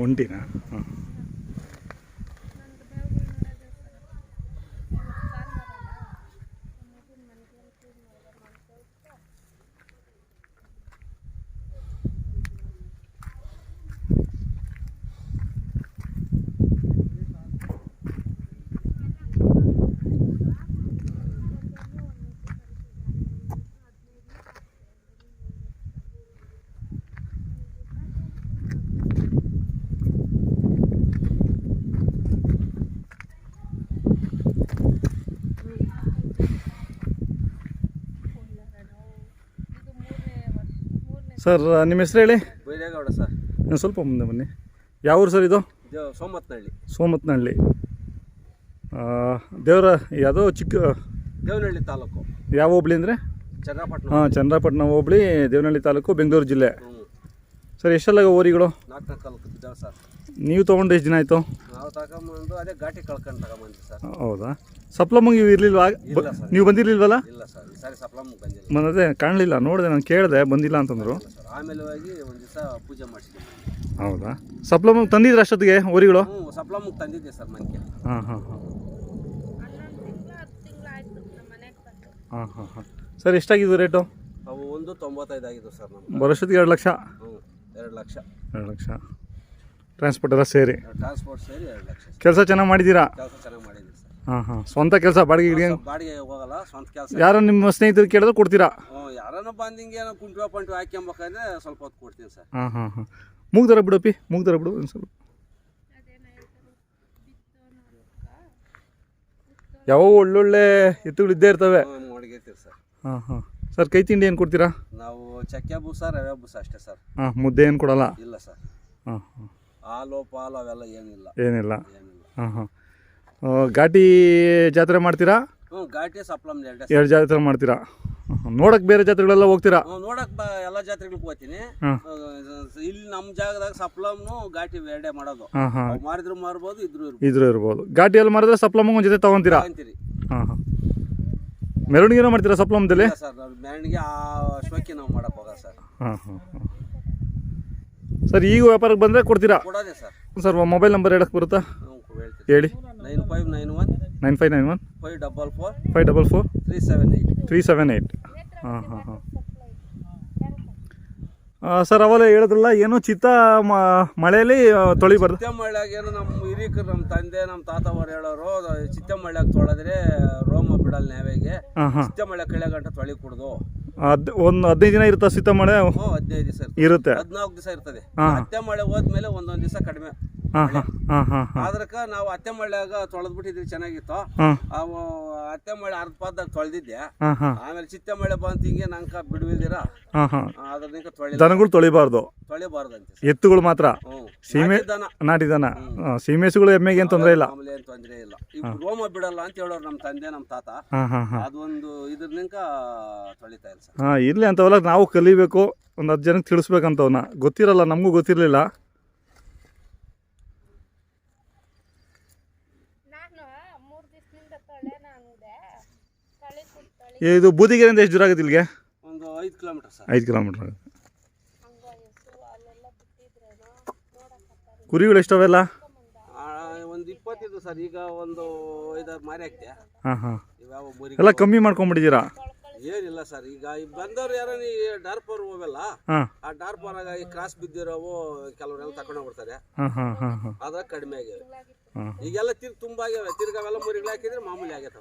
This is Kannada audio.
ಒಂಟಿನಾ? ಹಾಂ. ಸರ್ ನಿಮ್ಮ ಹೆಸರು ಹೇಳಿ. ಬೈರೇಗೌಡ ಸರ್. ನಾನು ಸ್ವಲ್ಪ ಮುಂದೆ ಬನ್ನಿ. ಯಾವ ಊರು ಸರ್ ಇದು? ಸೋಮತ್ನಹಳ್ಳಿ. ಸೋಮತ್ನಹಳ್ಳಿ. ದೇವರ ಯಾವುದೋ ದೇವನಹಳ್ಳಿ ತಾಲೂಕು. ಯಾವ ಹೋಬಳಿ ಅಂದರೆ? ಚನ್ನರಾಯಪಟ್ಟಣ. ಹಾಂ, ಚನ್ನರಾಯಪಟ್ಟಣ ಹೋಬಳಿ, ದೇವನಹಳ್ಳಿ ತಾಲೂಕು, ಬೆಂಗಳೂರು ಜಿಲ್ಲೆ. ಸರ್ ಎಷ್ಟೆಲ್ಲ ಓರಿಗಳು? 4 ಕಾಲಕ್ಕೆ ಬಿದ್ದಾವೆ ಸರ್. ನೀವು ತೊಗೊಂಡು ಎಷ್ಟು ದಿನ ಆಯಿತು? ನಾವು ತಗೊಂಬಂದು ಅದೇ ಘಾಟಿ ಕಳ್ಕೊಂಡು ತಗೊಂಬಂದ್ವಿ ಸರ್. ಹೌದಾ? ಸಪ್ಲಮ್ಮಗೆ ನೀವು ಇರಲಿಲ್ವಾ? ನೀವು ಬಂದಿರಲಿಲ್ವಲ್ಲ? ಇಲ್ಲ ಸರ್, ಈ ಸಾರಿ ಸಪ್ಲಮ್ಗೆ ಬಂದಿಲ್ಲ. ಬಂದದೆ ಕಾಣಲಿಲ್ಲ, ನೋಡಿದೆ, ನಾನು ಕೇಳಿದೆ, ಬಂದಿಲ್ಲ ಅಂತಂದರು. ಆಮೇಲೆ ಹೋಗಿ ಒಂದು ದಿವಸ ಪೂಜೆ ಮಾಡಿಸಿದ್ವಿ. ಹೌದಾ? ಸಪ್ಲಮ್ಗೆ ತಂದಿದ್ರೆ ಅಷ್ಟೊತ್ತಿಗೆ ಓರಿಗಳು? ಹ್ಞೂ, ಸಪ್ಲಮ್ಗೆ ತಂದಿದ್ದೆ ಸರ್ ಮನೆಗೆ. ಹಾಂ ಹಾಂ ಹಾಂ ಹಾಂ ಹಾಂ ಹಾಂ. ಸರ್ ಎಷ್ಟಾಗಿದ್ದು ರೇಟು? ಅವು 1.95 ಆಗಿದ್ದು ಸರ್. ನಮ್ಮ ಬರೋಷ್ಟೊತ್ತಿಗೆ 2 ಲಕ್ಷ? ಹ್ಞೂ, 2 ಲಕ್ಷ. 2 ಲಕ್ಷ ಟ್ರಾನ್ಸ್ಪೋರ್ಟ್ ಎಲ್ಲ ಸೇರಿ? ಟ್ರಾನ್ಸ್ಪೋರ್ಟ್ ಸೇರಿ 2 ಲಕ್ಷ. ಕೆಲಸ ಚೆನ್ನಾಗಿ ಮಾಡಿದ್ದೀರಾ? ಕೆಲಸ ಚೆನ್ನಾಗಿ ಮಾಡಿದ್ದೀವಿ ಸರ್. ಹಾಂ ಹಾಂ. ಸ್ವಂತ ಕೆಲಸ? ಬಾಡಿಗೆ ಬಾಡಿಗೆ ಹೋಗಲ್ಲ, ಸ್ವಂತ ಕೆಲಸ. ಯಾರು ನಿಮ್ಮ ಸ್ನೇಹಿತರು ಕೇಳಿದ್ರೆ ಕೊಡ್ತೀರಾ? ಹ್ಞೂ, ಯಾರನ್ನ ಬಂದಿಂಗೆ ಏನೋ ಕುಂಟು ಪಂಟು ಹಾಕ್ಯಂಬೇಕಾದ್ರೆ ಸ್ವಲ್ಪ ಹೊತ್ತು ಕೊಡ್ತೀನಿ ಸರ್. ಹಾಂ ಹಾಂ ಹಾಂ. ಮೂಗ್ದರ ಬಿಡಪ್ಪಿ, ಮೂಗ್ದರ ಬಿಡು ಒಂದು ಸ್ವಲ್ಪ. ಯಾವ ಒಳ್ಳೊಳ್ಳೆ ಎತ್ತುಗಳು ಇದ್ದೇ ಇರ್ತವೆ. ನೋಡಿರ್ತೀವಿ ಸರ್. ಹಾಂ ಹಾಂ. ಸರ್ ಕೈ ತಿಂಡಿ ಏನು ಕೊಡ್ತೀರಾ? ನಾವು ಚಕ್ಕೆ ಬೂಸ, ರವೆ ಬೂಸ ಅಷ್ಟೇ ಸರ್. ಹಾಂ, ಮುದ್ದೆ ಏನು ಕೊಡಲ್ಲ? ಇಲ್ಲ ಸರ್. ಹಾಂ ಹಾಂ. ಹಾಲು ಪಾಲು ಅವೆಲ್ಲ ಏನಿಲ್ಲ. ಏನಿಲ್ಲ? ಹಾಂ ಹಾಂ. ಘಾಟಿ ಜಾತ್ರೆ ಮಾಡ್ತೀರಾ? ಹ್ಞೂ, ಘಾಟಿ ಸಪ್ಲಮ್ 2 ಜಾತ್ರೆ ಮಾಡ್ತೀರಾ? ನೋಡಕ್ಕೆ ಬೇರೆ ಜಾತ್ರೆಗಳೆಲ್ಲ ಹೋಗ್ತೀರಾ? ನೋಡಕ್ಕೆ ಎಲ್ಲ ಜಾತ್ರೆಗಳಿಗೆ ಹೋಗ್ತೀನಿ. ಇಲ್ಲಿ ನಮ್ಮ ಜಾಗದಾಗ ಸಪ್ಲಮ್ನು ಘಾಟಿ 2 ಮಾಡೋದು. ಹಾಂ ಹಾಂ. ಮಾರಿದ್ರು ಮಾರ್ಬೋದು, ಇದ್ರು ಇರ್ಬೋದು. ಘಾಟಿಯಲ್ಲಿ ಮಾರಿದ್ರೆ ಸಪ್ಲಮ್ಗೆ ಒಂದು ಜೊತೆ ತೊಗೊತೀರಾ? ಹಾಂ ಹಾಂ. ಮೆರವಣಿಗೆನೂ ಮಾಡ್ತೀರಾ ಸಪ್ಲಮ್ದಲ್ಲಿ? ಸರ್, ಮೆರವಣಿಗೆ ಆ ಶೋಕಿ ನಾವು ಮಾಡಕ್ಕೆ ಹೋಗಲ್ಲ ಸರ್. ಹಾಂ ಹಾಂ ಹಾಂ. ಸರ್ ಈಗ ವ್ಯಾಪಾರಕ್ಕೆ ಬಂದರೆ ಕೊಡ್ತೀರಾ? ಕೊಡೋದೇ ಸರ್. ಸರ್ ಮೊಬೈಲ್ ನಂಬರ್ ಹೇಳಕ್ಕೆ ಬರುತ್ತಾ? ಹೇಳಿ. 9591 9591 544 544 378 378. ಹಾಂ ಹಾಂ ಹಾಂ. ಸರ್ ಅವೆಲ್ಲ ಹೇಳಿದ್ರಲ್ಲ, ಏನು ಚಿತ್ತ ಮಳೆಯಲ್ಲಿ ತೊಳಿಬಾರ್ದು? ಚಿತ್ತ ಮಳೆಯಾಗ ಏನು ನಮ್ಮ ಹಿರೀಕರು, ನಮ್ಮ ತಂದೆ, ನಮ್ಮ ತಾತವರು ಹೇಳೋರು, ಚಿತ್ತ ಮಳೆಯಾಗ ತೊಳೆದ್ರೆ ರೋಮ ಬಿಡಲ್ಲ ನ್ಯಾವೆಗೆ. ಚಿತ್ತ ಮಳೆ ಕಳೆಗಂಟ ತೊಳಿ ಕುಡ್ದು ಒಂದು 15 ದಿನ ಇರುತ್ತಾ ಚಿತ್ತ ಮಳೆ? 15 ದಿವಸ ಇರುತ್ತೆ. 14 ದಿವಸ ಇರ್ತದೆ. ಅತ್ತೆ ಮಳೆ ಹೋದ್ಮೇಲೆ ಒಂದೊಂದು ದಿವಸ ಕಡಿಮೆ. ಆದ್ರಕ ನಾವು ಅತ್ತೆ ಮಳೆಯಾಗ ತೊಳೆದ್ಬಿಟ್ಟಿದ್ರಿ, ಚೆನ್ನಾಗಿತ್ತು. ಅತ್ತೆ ಮಳೆ ಅರ್ಧ ಪಾದಾಗ ತೊಳೆದಿದ್ದೆ. ಆಮೇಲೆ ಚಿತ್ತ ಮಳೆ ಬಂತ ಹಿಂಗೆ ನಂಕ ಬಿಡುವಿದ್ದೀರಾ, ಅದ್ರ ದನಗಳು ತೊಳಿಬಾರ್ದು, ತೊಳಿಬಾರ್ದಂತೆ. ಎತ್ತುಗಳು ಮಾತ್ರ? ಸೀಮೆ ನಾಟಿ ದನ. ಸೀಮೆಸುಗಳು ಎಮ್ಮೆಗೆ ಏನು ತೊಂದರೆ ಇಲ್ಲ? ಆಮೇಲೆ ಏನು ತೊಂದರೆ ಇಲ್ಲ. ಈಗ ರೋಮ ಬಿಡಲ್ಲ ಅಂತ ಹೇಳೋರು ನಮ್ಮ ತಂದೆ, ನಮ್ಮ ತಾತ. ಅದೊಂದು ಇದ್ರನಿಂಕ ತೊಳಿತಾ ಇಲ್ಲ ಸರ್. ಇರ್ಲಿ, ಅಂತವಲ್ಲ ನಾವು ಕಲಿಬೇಕು, ಒಂದು 10 ಜನಕ್ಕೆ ತಿಳಿಸ್ಬೇಕಂತವನ್ನ. ಗೊತ್ತಿರಲ್ಲ, ನಮಗೂ ಗೊತ್ತಿರಲಿಲ್ಲ. ಇದು ಬೂದಿಗೆರೆಯಿಂದ ಎಷ್ಟು ದೂರ ಆಗುತ್ತೆ ಇಲ್ಲಿಗೆ? ಒಂದು 5 ಕಿಲೋಮೀಟರ್ ಸರ್. 5 ಕಿಲೋಮೀಟರ್ ಆಗುತ್ತೆ. ಕುರಿಗಳು ಎಷ್ಟವೆಲ್ಲ? ಒಂದು 20 ಸರ್. ಈಗ ಒಂದು 5-6 ಮಾರಿ ಹಾಕ್ತೆ. ಹಾಂ ಹಾಂ. ಎಲ್ಲ ಕಮ್ಮಿ ಮಾಡ್ಕೊಂಡ್ಬಿಟ್ಟಿದ್ದೀರಾ? ಏನಿಲ್ಲ ಸರ್. ಈಗ ಬಂದವ್ರು ಯಾರು ಡಾರ್ಪರ್ ಹೋಗಲ್ಲ, ಆ ಡಾರ್ಪರ್ ಆಗಿ ಕ್ರಾಸ್ ಬಿದ್ದಿರೋವು ಕೆಲವರೆಲ್ಲ ತಗೊಂಡು ಹೋಗ್ಬಿಡ್ತಾರೆ. ಅದಾಗ ಕಡಿಮೆ ಆಗಿವೆ. ಈಗೆಲ್ಲ ತುಂಬಾ ಆಗ್ಯಾವೆ. ತಿರ್ಗಾವೆಲ್ಲ ಮುರಿಗಳು ಹಾಕಿದ್ರೆ ಮಾಮೂಲಿ ಆಗೈತೆ.